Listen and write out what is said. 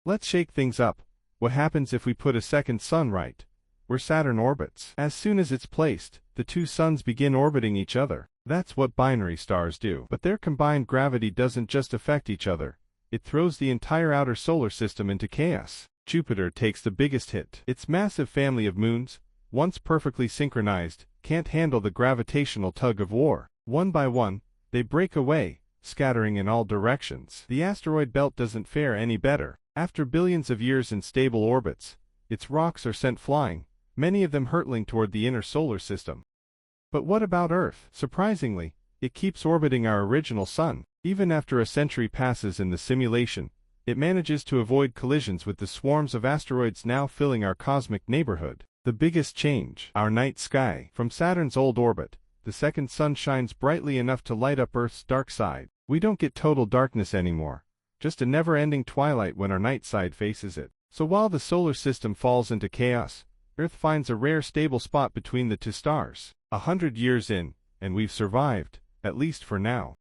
Let's shake things up. What happens if we put a second sun right where Saturn orbits? As soon as it's placed, the two suns begin orbiting each other. That's what binary stars do. But their combined gravity doesn't just affect each other. It throws the entire outer solar system into chaos. Jupiter takes the biggest hit. Its massive family of moons, once perfectly synchronized, can't handle the gravitational tug-of-war. One by one, they break away, scattering in all directions. The asteroid belt doesn't fare any better. After billions of years in stable orbits, its rocks are sent flying, many of them hurtling toward the inner solar system. But what about Earth? Surprisingly, it keeps orbiting our original sun. Even after a century passes in the simulation, it manages to avoid collisions with the swarms of asteroids now filling our cosmic neighborhood. The biggest change: our night sky. From Saturn's old orbit, the second sun shines brightly enough to light up Earth's dark side. We don't get total darkness anymore, just a never-ending twilight when our night side faces it. So while the solar system falls into chaos, Earth finds a rare stable spot between the two stars. 100 years in, and we've survived, at least for now.